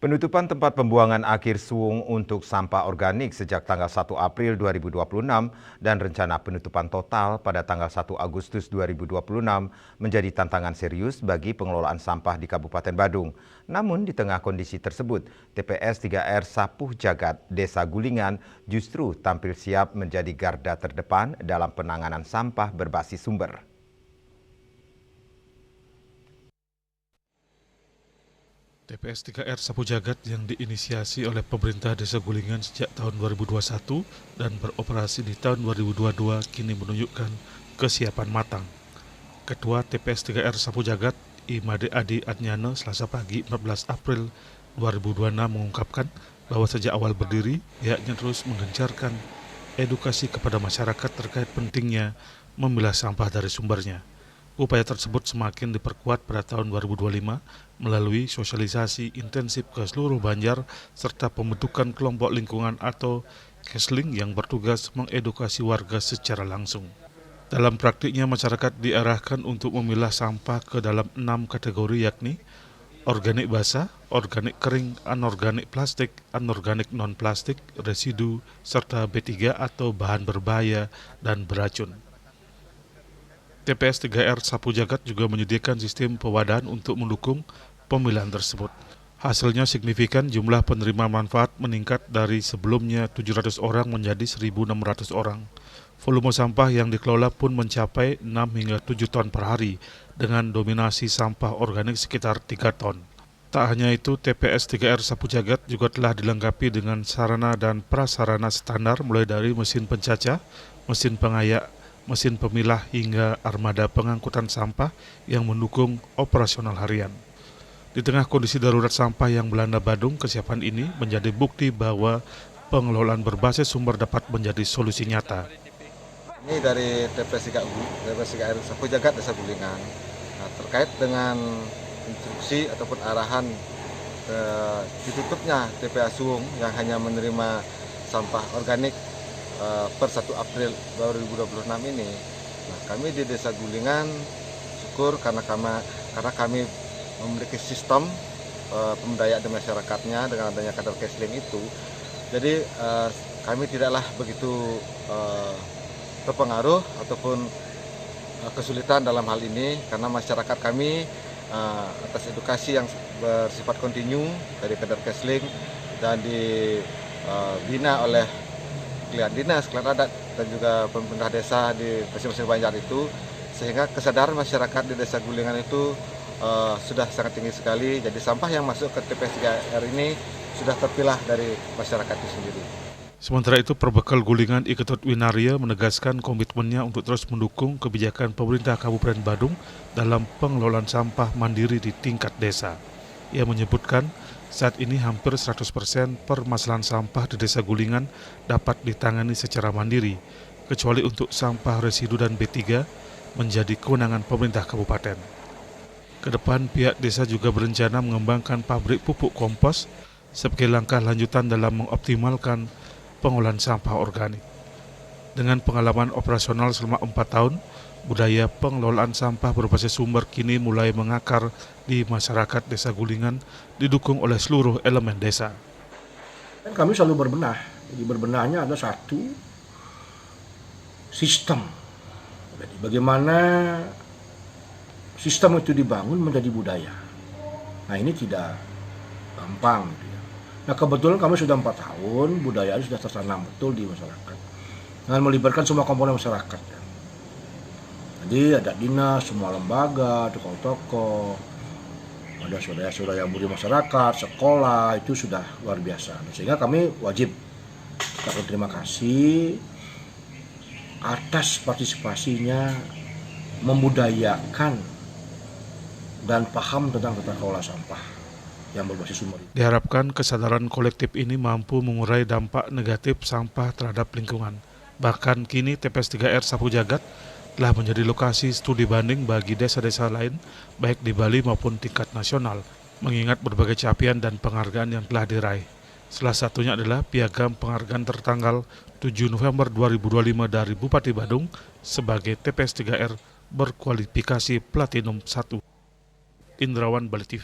Penutupan tempat pembuangan akhir Suwung untuk sampah organik sejak tanggal 1 April 2026 dan rencana penutupan total pada tanggal 1 Agustus 2026 menjadi tantangan serius bagi pengelolaan sampah di Kabupaten Badung. Namun di tengah kondisi tersebut, TPS 3R Sapuh Jagat, Desa Gulingan justru tampil siap menjadi garda terdepan dalam penanganan sampah berbasis sumber. TPS 3R Sapuh Jagat yang diinisiasi oleh pemerintah Desa Gulingan sejak tahun 2021 dan beroperasi di tahun 2022 kini menunjukkan kesiapan matang. Ketua TPS 3R Sapuh Jagat, Imade Adi Adnyana, Selasa pagi 14 April 2026 mengungkapkan bahwa sejak awal berdiri, pihaknya terus menggencarkan edukasi kepada masyarakat terkait pentingnya memilah sampah dari sumbernya. Upaya tersebut semakin diperkuat pada tahun 2025 melalui sosialisasi intensif ke seluruh Banjar serta pembentukan kelompok lingkungan atau Kesling yang bertugas mengedukasi warga secara langsung. Dalam praktiknya, masyarakat diarahkan untuk memilah sampah ke dalam 6 kategori, yakni organik basah, organik kering, anorganik plastik, anorganik non-plastik, residu, serta B3 atau bahan berbahaya dan beracun. TPS 3R Sapuh Jagat juga menyediakan sistem pewadahan untuk mendukung pemilihan tersebut. Hasilnya signifikan, jumlah penerima manfaat meningkat dari sebelumnya 700 orang menjadi 1.600 orang. Volume sampah yang dikelola pun mencapai 6 hingga 7 ton per hari, dengan dominasi sampah organik sekitar 3 ton. Tak hanya itu, TPS 3R Sapuh Jagat juga telah dilengkapi dengan sarana dan prasarana standar mulai dari mesin pencacah, mesin pengayak, mesin pemilah hingga armada pengangkutan sampah yang mendukung operasional harian. Di tengah kondisi darurat sampah yang melanda Badung, kesiapan ini menjadi bukti bahwa pengelolaan berbasis sumber dapat menjadi solusi nyata. Ini dari TPS 3R Sapuh Jagat Desa Gulingan. Nah, terkait dengan instruksi ataupun arahan ditutupnya TPA Suwung yang hanya menerima sampah organik per 1 April 2026 ini, nah, kami di Desa Gulingan syukur karena kami memiliki sistem pemberdayaan di masyarakatnya dengan adanya kader Kesling itu, jadi kami tidaklah begitu terpengaruh ataupun kesulitan dalam hal ini karena masyarakat kami atas edukasi yang bersifat kontinu dari kader Kesling dan dibina oleh Kelian Dinas, Kelian Adat, dan juga pemerintah desa di masing-masing Banjar itu, sehingga kesadaran masyarakat di Desa Gulingan itu sudah sangat tinggi sekali. Jadi sampah yang masuk ke TPS 3R ini sudah terpilah dari masyarakat itu sendiri. Sementara itu, Perbekal Gulingan Iketut Winaria menegaskan komitmennya untuk terus mendukung kebijakan pemerintah Kabupaten Badung dalam pengelolaan sampah mandiri di tingkat desa. Ia menyebutkan saat ini hampir 100% permasalahan sampah di Desa Gulingan dapat ditangani secara mandiri, kecuali untuk sampah residu dan B3 menjadi kewenangan pemerintah kabupaten. Kedepan, pihak desa juga berencana mengembangkan pabrik pupuk kompos sebagai langkah lanjutan dalam mengoptimalkan pengolahan sampah organik. Dengan pengalaman operasional selama 4 tahun, budaya pengelolaan sampah berbasis sumber kini mulai mengakar di masyarakat Desa Gulingan, didukung oleh seluruh elemen desa. Kami selalu berbenah, jadi berbenahnya ada satu sistem. Jadi bagaimana sistem itu dibangun menjadi budaya. Nah, ini tidak gampang. Nah, kebetulan kami sudah 4 tahun, budaya sudah tertanam betul di masyarakat dengan melibatkan semua komponen masyarakat. Jadi ada dinas, semua lembaga, tokoh-tokoh, ada saudara-saudara yang budi masyarakat, sekolah, itu sudah luar biasa. Sehingga kami wajib berterima kasih atas partisipasinya membudayakan dan paham tentang tata kelola sampah yang berbasis sumber. Diharapkan kesadaran kolektif ini mampu mengurai dampak negatif sampah terhadap lingkungan. Bahkan kini TPS 3R Sapuh Jagat telah menjadi lokasi studi banding bagi desa-desa lain, baik di Bali maupun tingkat nasional, mengingat berbagai capaian dan penghargaan yang telah diraih. Salah satunya adalah piagam penghargaan tertanggal 7 November 2025 dari Bupati Badung sebagai TPS 3R berkualifikasi Platinum 1. Indrawan, Bali TV.